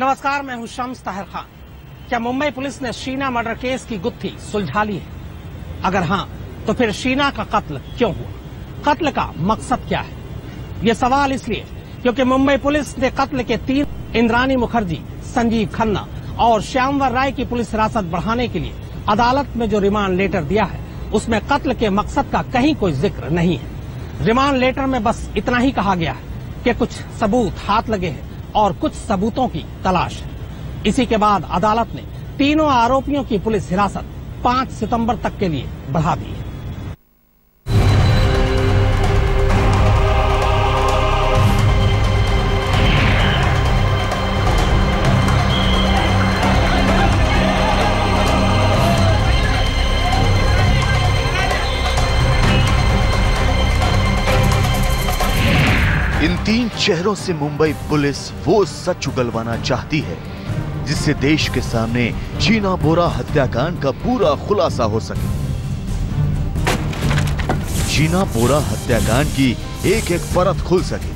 नमस्कार, मैं हूं शम्स ताहिर खान। क्या मुंबई पुलिस ने शीना मर्डर केस की गुत्थी सुलझा ली है? अगर हां, तो फिर शीना का कत्ल क्यों हुआ? कत्ल का मकसद क्या है? ये सवाल इसलिए क्योंकि मुंबई पुलिस ने कत्ल के 3 इंद्राणी मुखर्जी, संजीव खन्ना और श्यामवर राय की पुलिस हिरासत बढ़ाने के लिए अदालत में जो रिमांड लेटर दिया है, उसमें कत्ल के मकसद का कहीं कोई जिक्र नहीं है। रिमांड लेटर में बस इतना ही कहा गया है कि कुछ सबूत हाथ लगे हैं और कुछ सबूतों की तलाश है। इसी के बाद अदालत ने तीनों आरोपियों की पुलिस हिरासत 5 सितंबर तक के लिए बढ़ा दी है। इन 3 चेहरों से मुंबई पुलिस वो सच उगलवाना चाहती है जिससे देश के सामने शीना बोरा हत्याकांड का पूरा खुलासा हो सके। शीना बोरा हत्याकांड की एक एक परत खुल सके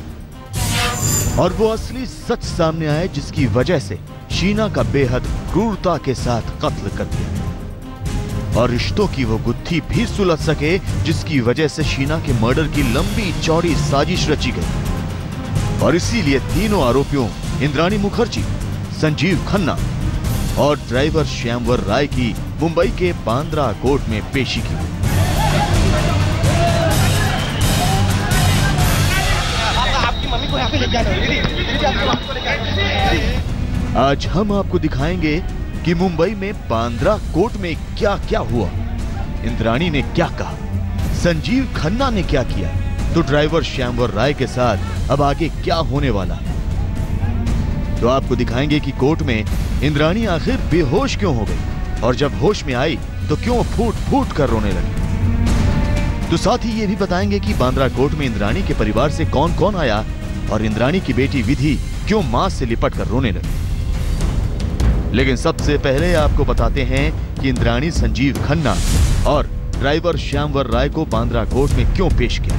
और वो असली सच सामने आए जिसकी वजह से शीना का बेहद क्रूरता के साथ कत्ल कर दिया और रिश्तों की वो गुत्थी भी सुलझ सके जिसकी वजह से शीना के मर्डर की लंबी चौड़ी साजिश रची गई। और इसीलिए तीनों आरोपियों इंद्राणी मुखर्जी, संजीव खन्ना और ड्राइवर श्यामवर राय की मुंबई के बांद्रा कोर्ट में पेशी की। आज हम आपको दिखाएंगे कि मुंबई में बांद्रा कोर्ट में क्या क्या हुआ, इंद्राणी ने क्या कहा, संजीव खन्ना ने क्या किया, तो ड्राइवर श्यामवर राय के साथ अब आगे क्या होने वाला है। तो आपको दिखाएंगे कि कोर्ट में इंद्राणी आखिर बेहोश क्यों हो गई और जब होश में आई तो क्यों फूट फूट कर रोने लगी। तो साथ ही ये भी बताएंगे कि बांद्रा कोर्ट में इंद्राणी के परिवार से कौन कौन आया और इंद्राणी की बेटी विधि क्यों मां से लिपट कर रोने लगी। लेकिन सबसे पहले आपको बताते हैं कि इंद्राणी संजीव खन्ना और ड्राइवर श्यामवर राय को बांद्रा कोर्ट में क्यों पेश किया।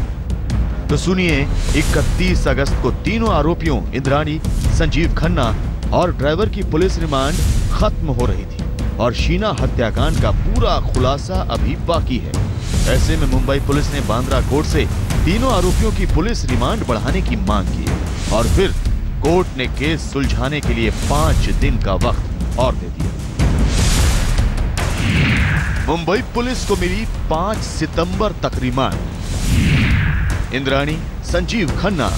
तो सुनिए, 31 अगस्त को तीनों आरोपियों इंद्राणी, संजीव खन्ना और ड्राइवर की पुलिस रिमांड खत्म हो रही थी और शीना हत्याकांड का पूरा खुलासा अभी बाकी है। ऐसे में मुंबई पुलिस ने बांद्रा कोर्ट से तीनों आरोपियों की पुलिस रिमांड बढ़ाने की मांग की और फिर कोर्ट ने केस सुलझाने के लिए 5 दिन का वक्त और दे दिया। मुंबई पुलिस को मिली 5 सितंबर तक रिमांड। इंद्राणी, संजीव खन्ना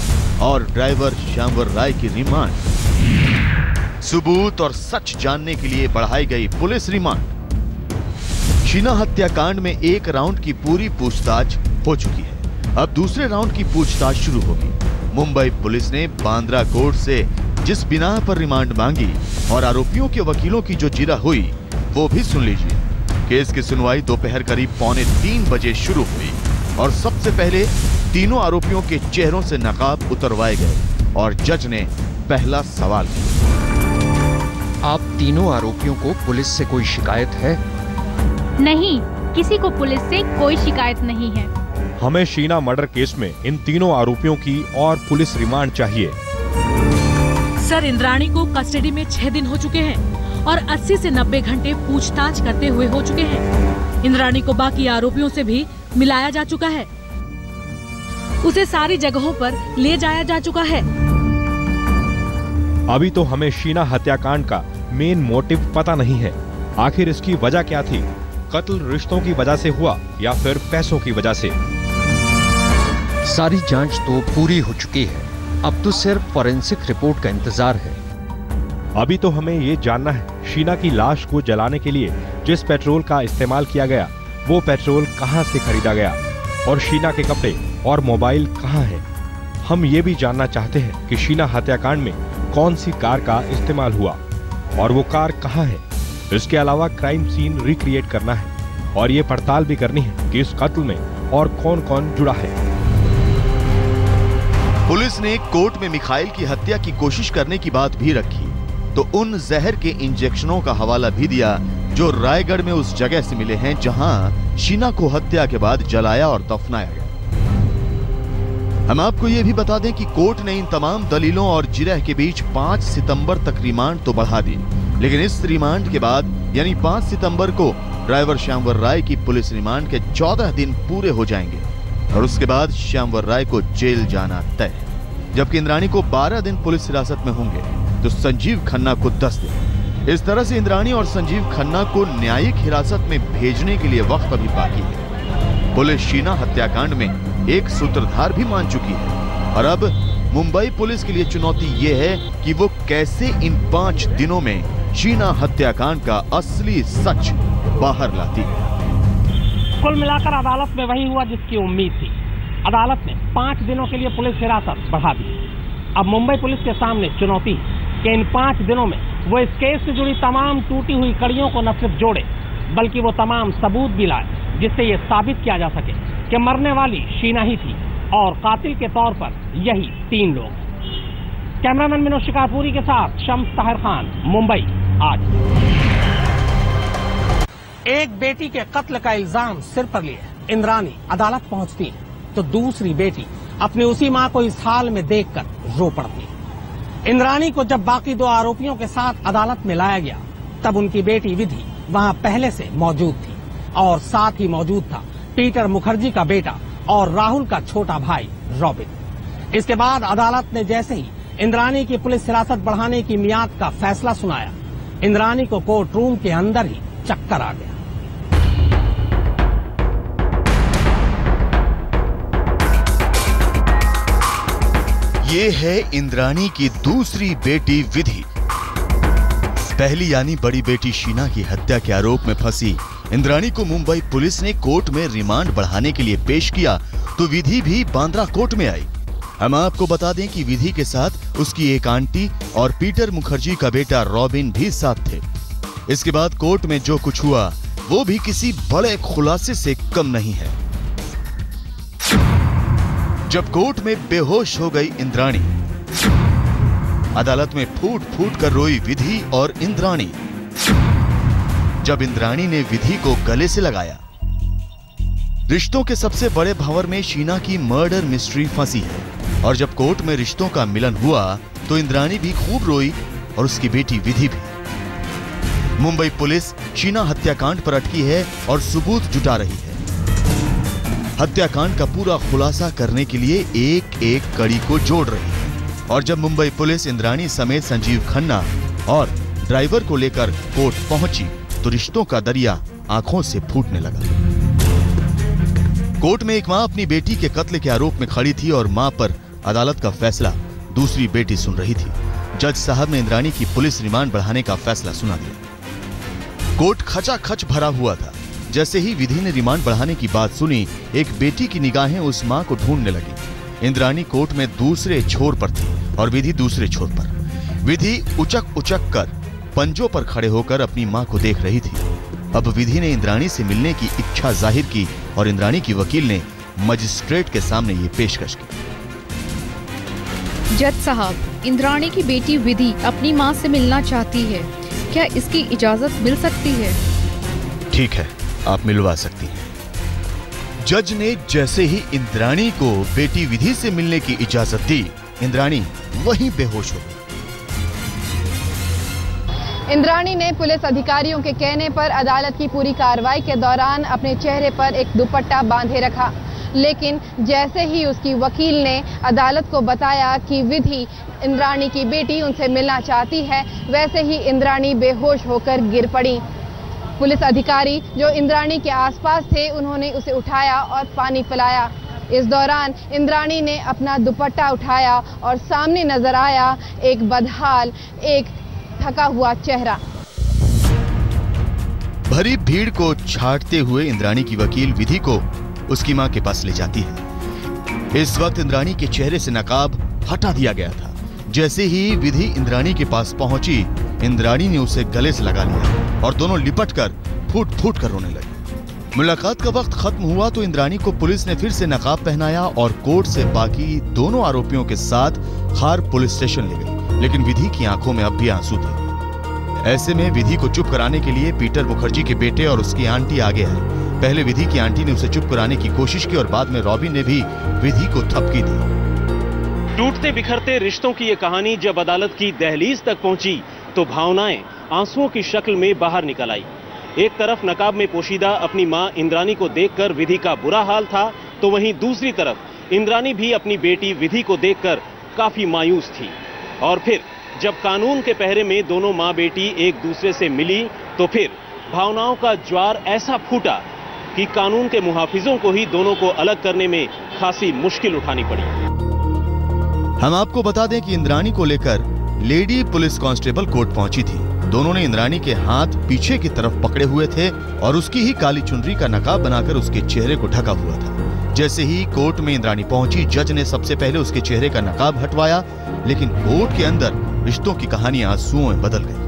और ड्राइवर श्यामवर राय की रिमांड। सबूत और सच जानने के लिए बढ़ाई गई पुलिस रिमांड। शीना हत्याकांड में 1 राउंड की पूरी पूछताछ हो चुकी है। अब दूसरे राउंड की पूछताछ शुरू होगी। मुंबई पुलिस ने बांद्रा कोर्ट से जिस बिना पर रिमांड मांगी और आरोपियों के वकीलों की जो जिरह हुई वो भी सुन लीजिए। केस की सुनवाई दोपहर करीब 2:45 बजे शुरू हुई और सबसे पहले तीनों आरोपियों के चेहरों से नकाब उतरवाए गए और जज ने पहला सवाल किया। आप तीनों आरोपियों को पुलिस से कोई शिकायत है? नहीं, किसी को पुलिस से कोई शिकायत नहीं है। हमें शीना मर्डर केस में इन तीनों आरोपियों की और पुलिस रिमांड चाहिए। सर, इंद्राणी को कस्टडी में 6 दिन हो चुके हैं और 80 से 90 घंटे पूछताछ करते हुए हो चुके हैं। इंद्राणी को बाकी आरोपियों से भी मिलाया जा चुका है, उसे सारी जगहों पर ले जाया जा चुका है। अभी तो हमें शीना हत्याकांड का मेन मोटिव पता नहीं है। आखिर इसकी वजह क्या थी? कत्ल रिश्तों की वजह से हुआ या फिर पैसों की वजह से? सारी जांच तो पूरी हो चुकी है, अब तो सिर्फ फॉरेंसिक रिपोर्ट का इंतजार है। अभी तो हमें ये जानना है, शीना की लाश को जलाने के लिए जिस पेट्रोल का इस्तेमाल किया गया वो पेट्रोल कहां से खरीदा गया और शीना के कपड़े और मोबाइल कहां है। हम ये भी जानना चाहते हैं कि शीना हत्याकांड में कौन सी कार का इस्तेमाल हुआ और वो कार कहां है। इसके अलावा क्राइम सीन रिक्रिएट करना है और ये पड़ताल भी करनी है कि इस कत्ल में और कौन कौन जुड़ा है। पुलिस ने कोर्ट में मिखाइल की हत्या की कोशिश करने की बात भी रखी तो उन जहर के इंजेक्शनों का हवाला भी दिया जो रायगढ़ में उस जगह से मिले हैं जहां शीना को हत्या के बाद जलाया और दफनाया गया। हम आपको ये भी बता दें कि कोर्ट ने इन तमाम दलीलों और जिरह के बीच 5 सितंबर तक रिमांड तो बढ़ा दी, लेकिन इस रिमांड के बाद यानी 5 सितंबर को ड्राइवर श्यामवर राय की पुलिस रिमांड के 14 दिन पूरे हो जाएंगे और उसके बाद श्यामवर राय को जेल जाना तय है, जबकि इंद्राणी को 12 दिन पुलिस हिरासत में होंगे तो संजीव खन्ना को 10 दिन। इस तरह से इंद्राणी और संजीव खन्ना को न्यायिक हिरासत में भेजने के लिए वक्त अभी बाकी है। पुलिस शीना हत्याकांड में एक सूत्रधार भी मान चुकी है और अब मुंबई पुलिस के लिए चुनौती ये है कि वो कैसे इन 5 दिनों में शीना हत्याकांड का असली सच बाहर लाती है। कुल मिलाकर अदालत में वही हुआ जिसकी उम्मीद थी। अदालत ने 5 दिनों के लिए पुलिस हिरासत बढ़ा दी। अब मुंबई पुलिस के सामने चुनौती है कि इन 5 दिनों में वो इस केस से जुड़ी तमाम टूटी हुई कड़ियों को न सिर्फ जोड़े बल्कि वो तमाम सबूत भी लाए जिससे ये साबित किया जा सके कि मरने वाली शीना ही थी और कातिल के तौर पर यही 3 लोग। कैमरामैन मनोज शिकारपुरी के साथ शम्स ताहिर खान, मुंबई आज। एक बेटी के कत्ल का इल्जाम सिर पर लिए इंद्राणी अदालत पहुंचती है तो दूसरी बेटी अपनी उसी मां को इस हाल में देखकर रो पड़ती है। इंद्राणी को जब बाकी 2 आरोपियों के साथ अदालत में लाया गया तब उनकी बेटी विधि वहां पहले से मौजूद थी और साथ ही मौजूद था पीटर मुखर्जी का बेटा और राहुल का छोटा भाई रॉबिन। इसके बाद अदालत ने जैसे ही इंद्राणी की पुलिस हिरासत बढ़ाने की मियाद का फैसला सुनाया, इंद्राणी को कोर्ट रूम के अंदर ही चक्कर आ गया। ये है इंद्राणी की दूसरी बेटी विधि। पहली यानी बड़ी बेटी शीना की हत्या के आरोप में फंसी इंद्राणी को मुंबई पुलिस ने कोर्ट में रिमांड बढ़ाने के लिए पेश किया तो विधि भी बांद्रा कोर्ट में आई। हम आपको बता दें कि विधि के साथ उसकी एक आंटी और पीटर मुखर्जी का बेटा रॉबिन भी साथ थे। इसके बाद कोर्ट में जो कुछ हुआ वो भी किसी बड़े खुलासे से कम नहीं है। जब कोर्ट में बेहोश हो गई इंद्राणी, अदालत में फूट फूट कर रोई विधि और इंद्राणी। जब इंद्राणी ने विधि को गले से लगाया। रिश्तों के सबसे बड़े भंवर में शीना की मर्डर मिस्ट्री फंसी है और जब कोर्ट में रिश्तों का मिलन हुआ तो इंद्राणी भी खूब रोई और उसकी बेटी विधि भी। मुंबई पुलिस शीना हत्याकांड पर अटकी है और सबूत जुटा रही है। हत्याकांड का पूरा खुलासा करने के लिए एक एक कड़ी को जोड़ रही है और जब मुंबई पुलिस इंद्राणी समेत संजीव खन्ना और ड्राइवर को लेकर कोर्ट पहुंची तो रिश्तों का दरिया आंखों से फूटने लगा। कोर्ट में एक मां अपनी बेटी के कत्ल के आरोप में खड़ी थी और मां पर अदालत का फैसला दूसरी बेटी सुन रही थी। जज साहब ने इंद्राणी की पुलिस रिमांड बढ़ाने का फैसला सुना दिया। कोर्ट खचाखच भरा हुआ था। जैसे ही विधि ने रिमांड बढ़ाने की बात सुनी, एक बेटी की निगाहें उस मां को ढूंढने लगी। इंद्राणी कोर्ट में दूसरे छोर पर थी और विधि दूसरे छोर पर। विधि उचक उचक कर पंजों पर खड़े होकर अपनी मां को देख रही थी। अब विधि ने इंद्राणी से मिलने की इच्छा जाहिर की और इंद्राणी की वकील ने मजिस्ट्रेट के सामने ये पेशकश की। जज साहब, इंद्राणी की बेटी विधि अपनी मां से मिलना चाहती है, क्या इसकी इजाजत मिल सकती है? ठीक है, आप मिलवा सकती हैं। जज ने जैसे ही इंद्राणी को बेटी विधि से मिलने की इजाजत दी, इंद्राणी वहीं बेहोश हो गई। इंद्राणी ने पुलिस अधिकारियों के कहने पर अदालत की पूरी कार्रवाई के दौरान अपने चेहरे पर एक दुपट्टा बांधे रखा, लेकिन जैसे ही उसकी वकील ने अदालत को बताया कि विधि इंद्राणी की बेटी उनसे मिलना चाहती है, वैसे ही इंद्राणी बेहोश होकर गिर पड़ी। पुलिस अधिकारी जो इंद्राणी के आसपास थे, उन्होंने उसे उठाया और पानी पिलाया। इस दौरान इंद्राणी ने अपना दुपट्टा उठाया और सामने नजर आया एक बदहाल, एक थका हुआ चेहरा। भरी भीड़ को छाटते हुए इंद्राणी की वकील विधि को उसकी मां के पास ले जाती है। इस वक्त इंद्राणी के चेहरे से नकाब हटा दिया गया था। जैसे ही विधि इंद्राणी के पास पहुंची, इंद्राणी ने उसे गले से लगा लिया और दोनों लिपटकर फूट फूट कर रोने लगे। मुलाकात का वक्त खत्म हुआ तो इंद्राणी को पुलिस ने फिर से नकाब पहनाया और कोर्ट से बाकी दोनों आरोपियों के साथ खार पुलिस स्टेशन ले गई, लेकिन विधि की आंखों में अब भी आंसू थे। ऐसे में विधि को चुप कराने के लिए पीटर मुखर्जी के बेटे और उसकी आंटी आगे आए। पहले विधि की आंटी ने उसे चुप कराने की कोशिश की और बाद में रॉबिन ने भी विधि को थपकी दी। टूटते बिखरते रिश्तों की ये कहानी जब अदालत की दहलीज तक पहुंची तो भावनाएं आंसुओं की शक्ल में बाहर निकल आई। एक तरफ नकाब में पोशीदा अपनी मां इंद्राणी को देखकर विधि का बुरा हाल था, तो वहीं दूसरी तरफ इंद्राणी भी अपनी बेटी विधि को देखकर काफी मायूस थी। और फिर जब कानून के पहरे में दोनों मां बेटी एक दूसरे से मिली तो फिर भावनाओं का ज्वार ऐसा फूटा कि कानून के मुहाफिजों को ही दोनों को अलग करने में खासी मुश्किल उठानी पड़ी। हम आपको बता दें कि इंद्राणी को लेकर लेडी पुलिस कांस्टेबल कोर्ट पहुंची थी। दोनों ने इंद्राणी के हाथ पीछे की तरफ पकड़े हुए थे और उसकी ही काली चुनरी का नकाब बनाकर उसके चेहरे को ढका हुआ था। जैसे ही कोर्ट में इंद्राणी पहुंची, जज ने सबसे पहले उसके चेहरे का नकाब हटवाया, लेकिन कोर्ट के अंदर रिश्तों की कहानी आंसुओं में बदल गई।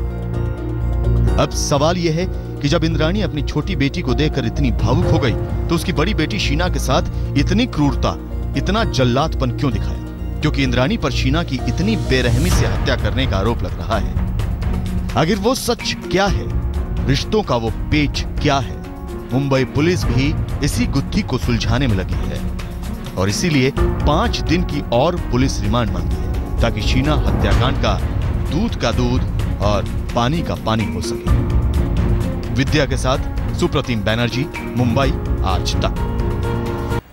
अब सवाल यह है कि जब इंद्राणी अपनी छोटी बेटी को देखकर इतनी भावुक हो गई तो उसकी बड़ी बेटी शीना के साथ इतनी क्रूरता, इतना जल्लादपन क्यों दिखाया? क्योंकि इंद्राणी पर शीना की इतनी बेरहमी से हत्या करने का आरोप लग रहा है। आखिर वो सच क्या है? रिश्तों का वो पेच क्या है? मुंबई पुलिस भी इसी गुत्थी को सुलझाने में लगी है और इसीलिए 5 दिन की और पुलिस रिमांड मांगी है ताकि शीना हत्याकांड का दूध और पानी का पानी हो सके। विद्या के साथ सुप्रतिम बैनर्जी, मुंबई आज तक।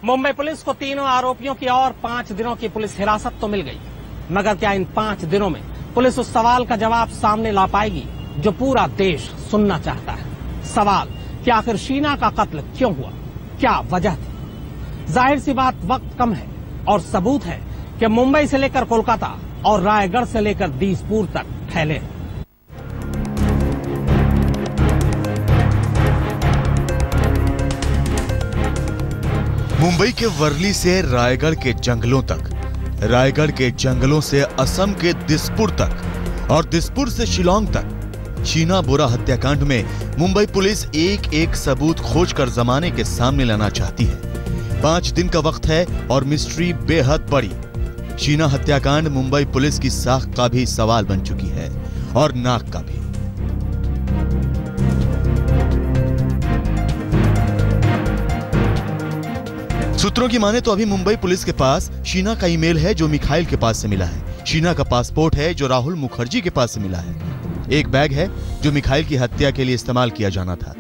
मुंबई पुलिस को तीनों आरोपियों की और 5 दिनों की पुलिस हिरासत तो मिल गई, मगर क्या इन 5 दिनों में पुलिस उस सवाल का जवाब सामने ला पाएगी जो पूरा देश सुनना चाहता है? सवाल कि आखिर शीना का कत्ल क्यों हुआ, क्या वजह थी? जाहिर सी बात, वक्त कम है और सबूत है कि मुंबई से लेकर कोलकाता और रायगढ़ से लेकर दीसपुर तक फैले। मुंबई के वर्ली से रायगढ़ के जंगलों तक, रायगढ़ के जंगलों से असम के दिसपुर तक और दिसपुर से शिलांग तक शीना बोरा हत्याकांड में मुंबई पुलिस एक एक सबूत खोजकर जमाने के सामने लाना चाहती है। 5 दिन का वक्त है और मिस्ट्री बेहद बड़ी। शीना हत्याकांड मुंबई पुलिस की साख का भी सवाल बन चुकी है और नाक का भी। सूत्रों की माने तो अभी मुंबई पुलिस के पास शीना का ईमेल है जो मिखाइल के पास से मिला है। शीना का पासपोर्ट है जो राहुल मुखर्जी के पास से मिला है। एक बैग है जो मिखाइल की हत्या के लिए इस्तेमाल किया जाना था।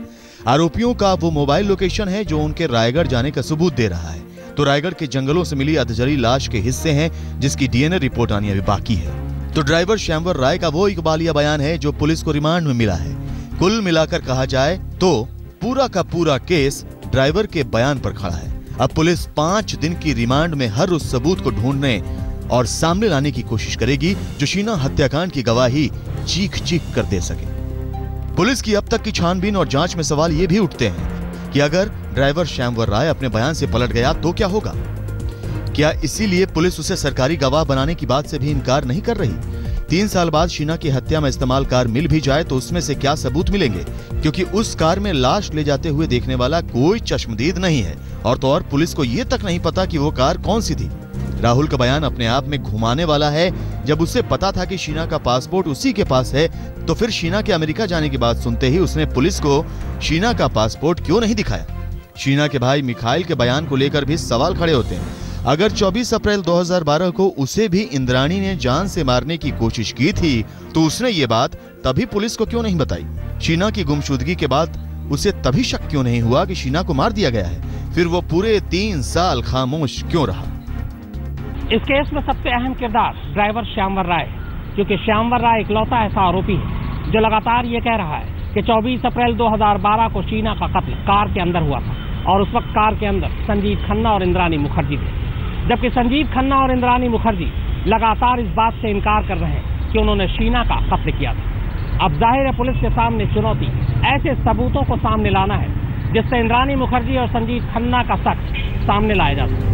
आरोपियों का वो मोबाइल लोकेशन है जो उनके रायगढ़ जाने का सबूत दे रहा है। तो रायगढ़ के जंगलों से मिली अधजरी लाश के हिस्से हैं जिसकी डीएनए रिपोर्ट आनी अभी बाकी है। तो ड्राइवर श्यामवर राय का वो इकबालिया बयान है जो पुलिस को रिमांड में मिला है। कुल मिलाकर कहा जाए तो पूरा का पूरा केस ड्राइवर के बयान पर खड़ा है। अब पुलिस 5 दिन की रिमांड में हर उस सबूत को ढूंढने और सामने लाने की कोशिश करेगी जो शीना हत्याकांड की गवाही चीख चीख कर दे सके। पुलिस की अब तक की छानबीन और जांच में सवाल ये भी उठते हैं कि अगर ड्राइवर श्यामवर राय अपने बयान से पलट गया तो क्या होगा? क्या इसीलिए पुलिस उसे सरकारी गवाह बनाने की बात से भी इनकार नहीं कर रही? 3 साल बाद शीना की हत्या में इस्तेमाल कार मिल भी जाए तो उसमें से क्या सबूत मिलेंगे? क्योंकि उस कार में लाश ले जाते हुए देखने वाला कोई चश्मदीद नहीं है और तो और पुलिस को यह तक नहीं पता कि वो कार कौन सी थी। राहुल का बयान अपने आप में घुमाने वाला है। जब उसे पता था कि शीना का पासपोर्ट उसी के पास है तो फिर शीना के अमेरिका जाने की बात सुनते ही उसने पुलिस को शीना का पासपोर्ट क्यों नहीं दिखाया? शीना के भाई मिखाइल के बयान को लेकर भी सवाल खड़े होते हैं। अगर 24 अप्रैल 2012 को उसे भी इंद्राणी ने जान से मारने की कोशिश की थी तो उसने ये बात तभी पुलिस को क्यों नहीं बताई? शीना की गुमशुदगी के बाद उसे तभी शक क्यों नहीं हुआ कि शीना को मार दिया गया है? फिर वो पूरे 3 साल खामोश क्यों रहा? इस केस में सबसे अहम किरदार ड्राइवर श्यामवर राय, क्योंकि श्यामवर राय इकलौता ऐसा आरोपी है जो लगातार ये कह रहा है कि 24 अप्रैल 2012 को शीना का कत्ल कार के अंदर हुआ था और उस वक्त कार के अंदर संजीव खन्ना और इंद्राणी मुखर्जी थे, जबकि संजीव खन्ना और इंद्राणी मुखर्जी लगातार इस बात से इनकार कर रहे हैं कि उन्होंने शीना का कत्ल किया था। अब जाहिर है पुलिस के सामने चुनौती ऐसे सबूतों को सामने लाना है जिससे इंद्राणी मुखर्जी और संजीव खन्ना का सच सामने लाया जा सके।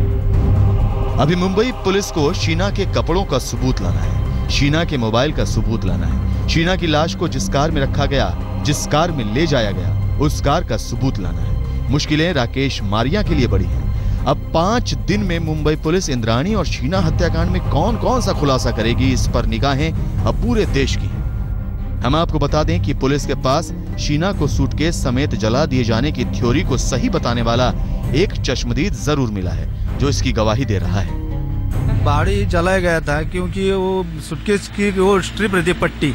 अभी मुंबई पुलिस को शीना के कपड़ों का सबूत लाना है, शीना के मोबाइल का सबूत लाना है, शीना की लाश को जिस कार में रखा गया, जिस कार में ले जाया गया, उस कार का सबूत लाना है। मुश्किलें राकेश मारिया के लिए बड़ी हैं। अब 5 दिन में मुंबई पुलिस इंद्राणी और शीना हत्याकांड में कौन कौन सा खुलासा करेगी, इस पर निगाहें अब पूरे देश की हैं। हम आपको बता दें कि पुलिस के पास शीना को सूटकेस समेत जला दिए जाने की थ्योरी को सही बताने वाला एक चश्मदीद जरूर मिला है, जो इसकी गवाही दे रहा है। बाड़ी जलाया गया था क्योंकि वो सूटकेस की वो स्ट्रिप रहती है, पट्टी,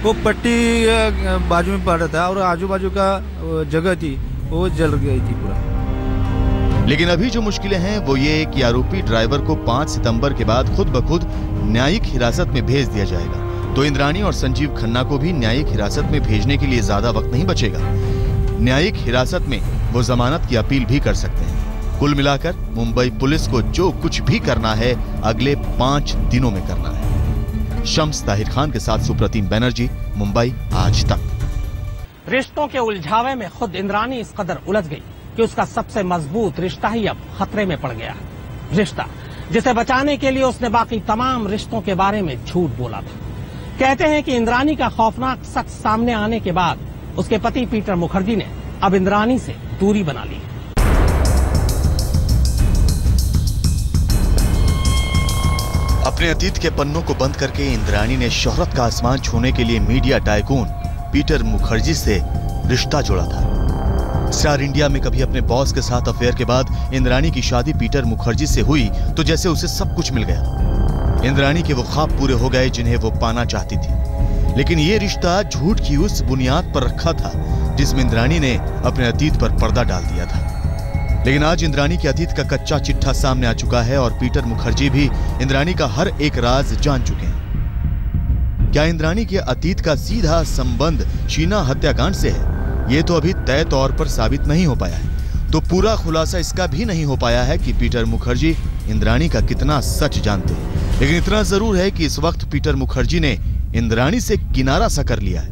वो पट्टी बाजू में पड़ रहा था और आजू बाजू का जगह थी वो जल गई थी पूरा। लेकिन अभी जो मुश्किलें हैं वो ये कि आरोपी ड्राइवर को 5 सितंबर के बाद खुद ब खुद न्यायिक हिरासत में भेज दिया जाएगा, तो इंद्राणी और संजीव खन्ना को भी न्यायिक हिरासत में भेजने के लिए ज्यादा वक्त नहीं बचेगा। न्यायिक हिरासत में वो जमानत की अपील भी कर सकते हैं। कुल मिलाकर मुंबई पुलिस को जो कुछ भी करना है अगले 5 दिनों में करना है। शम्स ताहिर खान के साथ सुप्रतिम बैनर्जी, मुंबई आज तक। रिश्तों के उलझावे में खुद इंद्राणी इस कदर उलझ गई कि उसका सबसे मजबूत रिश्ता ही अब खतरे में पड़ गया। रिश्ता जिसे बचाने के लिए उसने बाकी तमाम रिश्तों के बारे में झूठ बोला था। कहते हैं कि इंद्राणी का खौफनाक सच सामने आने के बाद उसके पति पीटर मुखर्जी ने अब इंद्राणी से दूरी बना ली। अपने अतीत के पन्नों को बंद करके इंद्राणी ने शोहरत का आसमान छूने के लिए मीडिया टाइकून पीटर मुखर्जी से रिश्ता जोड़ा था। स्टार इंडिया में कभी अपने बॉस के साथ अफेयर के बाद इंद्राणी की शादी पीटर मुखर्जी से हुई तो जैसे उसे सब कुछ मिल गया। इंद्राणी के वो ख्वाब पूरे हो गए जिन्हें वो पाना चाहती थी। लेकिन ये रिश्ता झूठ की उस बुनियाद पर रखा था जिसमें इंद्राणी ने अपने अतीत पर पर्दा डाल दिया था। लेकिन आज इंद्राणी के अतीत का कच्चा चिट्ठा सामने आ चुका है और पीटर मुखर्जी भी इंद्राणी का हर एक राज जान चुके हैं। क्या इंद्राणी के अतीत का सीधा संबंध शीना हत्याकांड से है? ये तो अभी तय तौर पर साबित नहीं हो पाया है। तो पूरा खुलासा इसका भी नहीं हो पाया है कि पीटर मुखर्जी इंद्राणी का कितना सच जानते हैं। लेकिन इतना जरूर है कि इस वक्त पीटर मुखर्जी ने इंद्राणी से किनारा सा कर लिया है।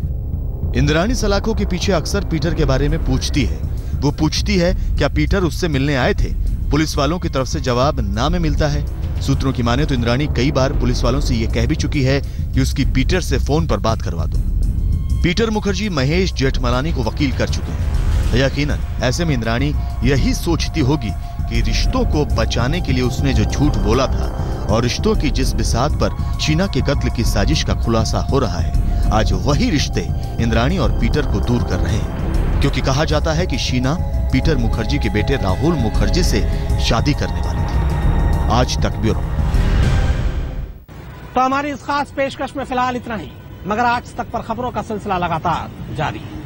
इंद्राणी सलाखों के पीछे अक्सर पीटर के बारे में पूछती है। वो पूछती है क्या पीटर उससे मिलने आए थे। पुलिस वालों की तरफ से जवाब ना में मिलता है। सूत्रों की माने तो इंद्राणी कई बार पुलिस वालों से यह कह भी चुकी है कि उसकी पीटर से फोन पर बात करवा दो। पीटर मुखर्जी महेश जेठमलानी को वकील कर चुके हैं। यकीनन ऐसे में इंद्राणी यही सोचती होगी कि रिश्तों को बचाने के लिए उसने जो झूठ बोला था और रिश्तों की जिस बिसात पर शीना के कत्ल की साजिश का खुलासा हो रहा है, आज वही रिश्ते इंद्राणी और पीटर को दूर कर रहे हैं। क्योंकि कहा जाता है कि शीना पीटर मुखर्जी के बेटे राहुल मुखर्जी से शादी करने वाली थी। आज तक ब्यूरो। तो हमारी इस खास पेशकश में फिलहाल इतना ही, मगर आज तक पर खबरों का सिलसिला लगातार जारी है।